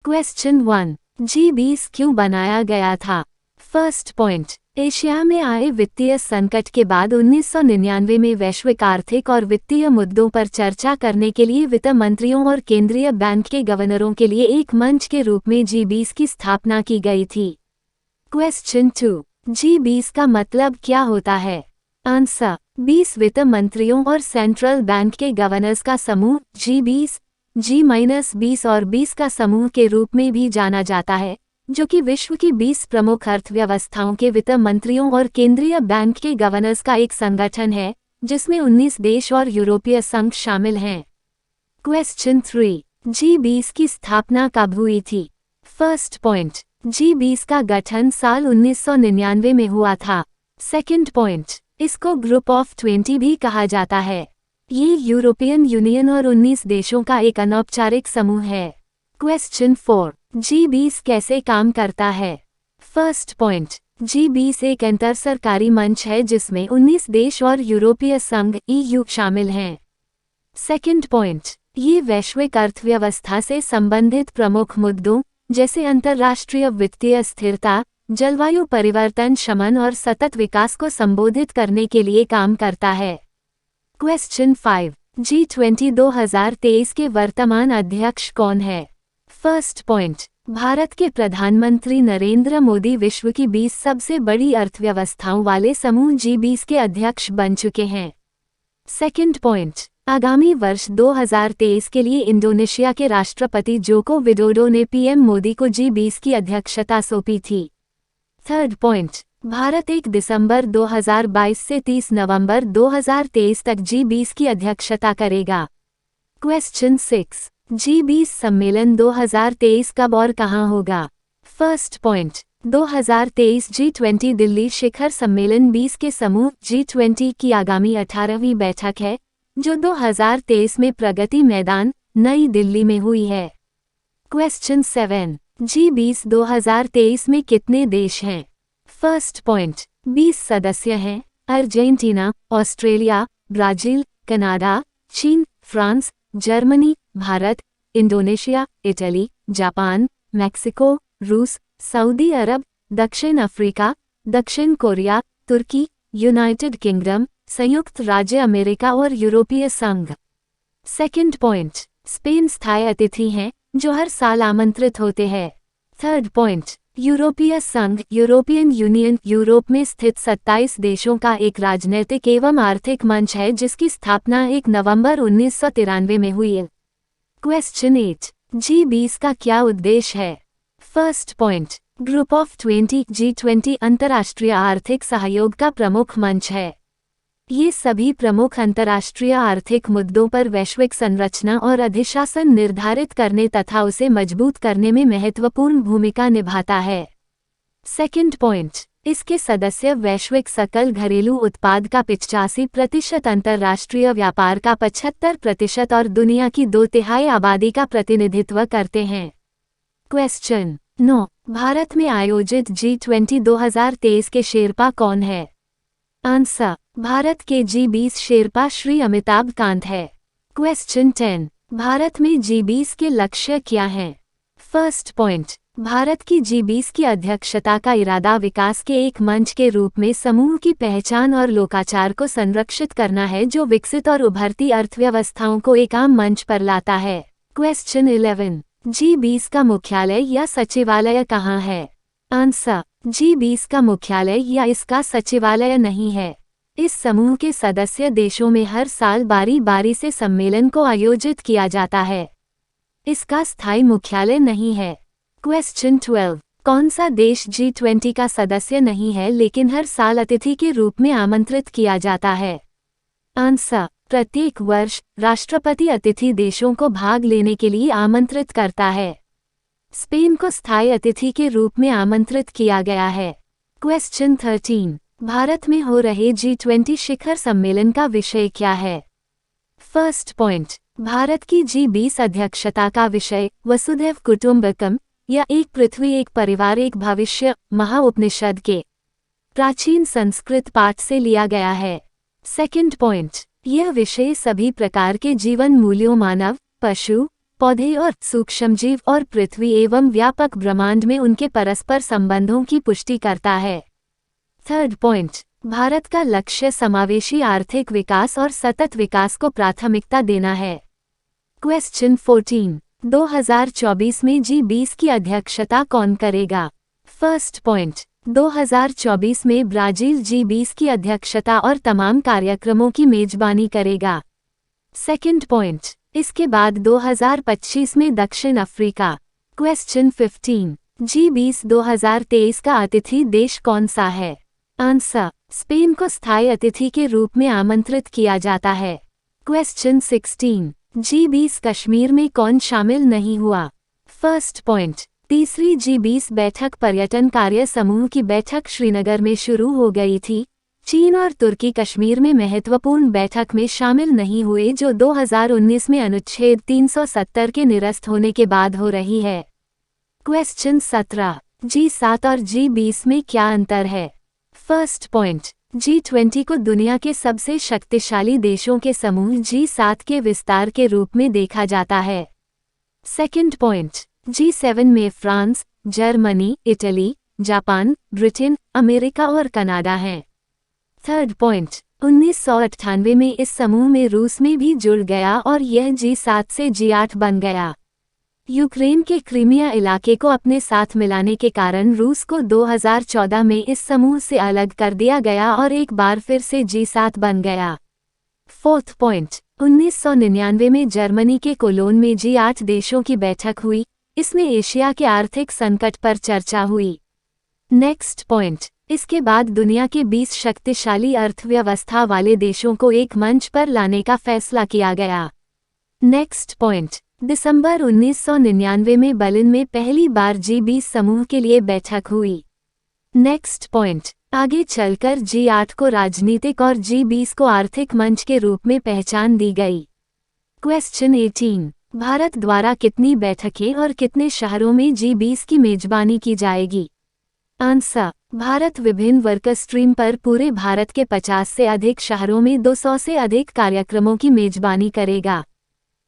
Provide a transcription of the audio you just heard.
Question 1, G20 क्यों बनाया गया था? फर्स्ट पॉइंट, एशिया में आए वित्तीय संकट के बाद 1999 में वैश्विक आर्थिक और वित्तीय मुद्दों पर चर्चा करने के लिए वित्त मंत्रियों और केंद्रीय बैंक के गवर्नरों के लिए एक मंच के रूप में G20 की स्थापना की गई थी। क्वेश्चन 2, G20 का मतलब क्या होता है? आंसर, 20 वित्त मंत्रियों और सेंट्रल बैंक के गवर्नर्स का समूह G20, G-20 और 20 का समूह के रूप में भी जाना जाता है, जो कि विश्व की 20 प्रमुख अर्थव्यवस्थाओं के वित्त मंत्रियों और केंद्रीय बैंक के गवर्नर्स का एक संगठन है, जिसमें 19 देश और यूरोपीय संघ शामिल हैं। क्वेश्चन 3, G20 की स्थापना कब हुई थी? फर्स्ट पॉइंट, G20 का गठन साल 1999 में हुआ था। सेकंड पॉइंट, इसको ग्रुप ऑफ 20 भी कहा जाता है। ये यूरोपियन यूनियन और 19 देशों का एक अनौपचारिक समूह है। क्वेश्चन 4, G20 कैसे काम करता है? फर्स्ट पॉइंट, G20 एक अंतर सरकारी मंच है जिसमें 19 देश और यूरोपीय संघ EU शामिल हैं। सेकंड पॉइंट, ये वैश्विक अर्थव्यवस्था से संबंधित प्रमुख मुद्दों जैसे अंतर्राष्ट्रीय वित्तीय स्थिरता, जलवायु परिवर्तन शमन और सतत विकास को संबोधित करने के लिए काम करता है। क्वेश्चन 5, G20 2023 के वर्तमान अध्यक्ष कौन है? फर्स्ट पॉइंट, भारत के प्रधानमंत्री नरेंद्र मोदी विश्व की 20 सबसे बड़ी अर्थव्यवस्थाओं वाले समूह G20 के अध्यक्ष बन चुके हैं। सेकंड पॉइंट, आगामी वर्ष 2023 के लिए इंडोनेशिया के राष्ट्रपति जोको विडोडो ने पीएम मोदी को G20 की अध्यक्षता सौंपी थी। थर्ड पॉइंट, भारत 1 दिसंबर 2022 से 30 नवंबर 2023 तक G20 की अध्यक्षता करेगा। क्वेश्चन 6, G20 सम्मेलन 2023 कब और कहां होगा? फर्स्ट पॉइंट, 2023 G20 दिल्ली शिखर सम्मेलन 20 के समूह G20 की आगामी 18वीं बैठक है, जो 2023 में प्रगति मैदान, नई दिल्ली में हुई है। क्वेश्चन 7, G20 2023 में कितने देश हैं? फर्स्ट पॉइंट, 20 सदस्य हैं, अर्जेंटीना, ऑस्ट्रेलिया, ब्राजील, कनाडा, चीन, France, Germany, Bharat, Indonesia, Italy, Japan, Mexico, रूस, सऊदी अरब, दक्षिण अफ्रीका, दक्षिण कोरिया, तुर्की, यूनाइटेड किंगडम, संयुक्त राज्य अमेरिका और यूरोपीय संघ। सेकंड पॉइंट, स्पेन स्थायी अतिथि हैं, जो हर साल आमंत्रित होते हैं। थर्ड पॉइंट, यूरोपीय संघ यूरोपियन यूनियन यूरोप में स्थित 27 देशों का एक राजनैतिक एवं आर्थिक मंच है जिसकी स्थापना 1 नवंबर 1993 में हुई। क्वेश्चन 8, G20 का क्या उद्देश्य है? First point, group of 20 G20 अंतर्राष्ट्रीय आर्थिक सहयोग का प्रमुख मंच है। ये सभी प्रमुख अंतर्राष्ट्रीय आर्थिक मुद्दों पर वैश्विक संरचना और अधिशासन निर्धारित करने तथा उसे मजबूत करने में महत्वपूर्ण भूमिका निभाता है। सेकंड पॉइंट, इसके सदस्य वैश्विक सकल घरेलू उत्पाद का 85%, अंतर्राष्ट्रीय व्यापार का 75% और दुनिया की 2/3 आबादी का प्रतिनिधित्व करते हैं। क्वेश्चन 9, भारत में आयोजित G20 2023 के शेरपा कौन है? आंसर, भारत के G20 शेरपा श्री अमिताभ कांत है। क्वेश्चन 10, भारत में G20 के लक्ष्य क्या हैं? फर्स्ट पॉइंट, भारत की G20 की अध्यक्षता का इरादा विकास के एक मंच के रूप में समूह की पहचान और लोकाचार को संरक्षित करना है जो विकसित और उभरती अर्थव्यवस्थाओं को एक आम मंच पर लाता है। क्वेश्चन 11, G20 का मुख्यालय या सचिवालय कहाँ है? आंसर, G20 का मुख्यालय या इसका सचिवालय नहीं है। इस समूह के सदस्य देशों में हर साल बारी बारी से सम्मेलन को आयोजित किया जाता है। इसका स्थायी मुख्यालय नहीं है। क्वेश्चन 12, कौन सा देश G20 का सदस्य नहीं है लेकिन हर साल अतिथि के रूप में आमंत्रित किया जाता है? आंसर, प्रत्येक वर्ष राष्ट्रपति अतिथि देशों को भाग लेने के लिए आमंत्रित करता है। स्पेन को स्थायी अतिथि के रूप में आमंत्रित किया गया है। क्वेश्चन 13, भारत में हो रहे G20 शिखर सम्मेलन का विषय क्या है? फर्स्ट पॉइंट, भारत की G20 अध्यक्षता का विषय वसुधैव कुटुंबकम या एक पृथ्वी एक परिवार एक भविष्य महाउपनिषद के प्राचीन संस्कृत पाठ से लिया गया है। सेकंड पॉइंट, यह विषय सभी प्रकार के जीवन मूल्यों मानव, पशु, पौधे और सूक्ष्मजीव और पृथ्वी एवं व्यापक ब्रह्मांड में उनके परस्पर संबंधों की पुष्टि करता है। थर्ड पॉइंट, भारत का लक्ष्य समावेशी आर्थिक विकास और सतत विकास को प्राथमिकता देना है। क्वेश्चन 14, 2024 में G20 की अध्यक्षता कौन करेगा? फर्स्ट पॉइंट, 2024 में ब्राजील G20 की अध्यक्षता और तमाम कार्यक्रमों की मेजबानी करेगा। सेकंड पॉइंट, इसके बाद 2025 में दक्षिण अफ्रीका। क्वेश्चन 15, G20 2023 का अतिथि देश कौन सा है? आंसर, स्पेन को स्थायी अतिथि के रूप में आमंत्रित किया जाता है। क्वेश्चन 16, G20 कश्मीर में कौन शामिल नहीं हुआ? फर्स्ट पॉइंट, तीसरी G20 बैठक पर्यटन कार्य समूह की बैठक श्रीनगर में शुरू हो गई थी। चीन और तुर्की कश्मीर में महत्वपूर्ण बैठक में शामिल नहीं हुए, जो 2019 में अनुच्छेद 370 के निरस्त होने के बाद हो रही है। क्वेश्चन 17, G7 और G20 में क्या अंतर है? फर्स्ट पॉइंट, G20 को दुनिया के सबसे शक्तिशाली देशों के समूह G7 के विस्तार के रूप में देखा जाता है। सेकंड पॉइंट, G7 में France, Germany, Italy, Japan, Britain, America और कनाडा हैं। थर्ड पॉइंट, 1998 में इस समूह में रूस में भी जुड़ गया और यह G7 से G8 बन गया। यूक्रेन के क्रीमिया इलाके को अपने साथ मिलाने के कारण रूस को 2014 में इस समूह से अलग कर दिया गया और एक बार फिर से G7 बन गया। फोर्थ पॉइंट, 1999 में जर्मनी के कोलोन में G8 देशों की बैठक हुई। इसमें एशिया के आर्थिक संकट पर चर्चा हुई। नेक्स्ट पॉइंट, इसके बाद दुनिया के 20 शक्तिशाली अर्थव्यवस्था वाले देशों को एक मंच पर लाने का फैसला किया गया। नेक्स्ट पॉइंट, दिसंबर 1999 में बर्लिन में पहली बार G20 समूह के लिए बैठक हुई। नेक्स्ट पॉइंट, आगे चलकर G8 को राजनीतिक और G20 को आर्थिक मंच के रूप में पहचान दी गई। क्वेश्चन 18, भारत द्वारा कितनी बैठकें और कितने शहरों में G20 की मेजबानी की जाएगी? आंसर, भारत विभिन्न वर्क स्ट्रीम पर पूरे भारत के 50 से अधिक शहरों में 200 से अधिक कार्यक्रमों की मेजबानी करेगा।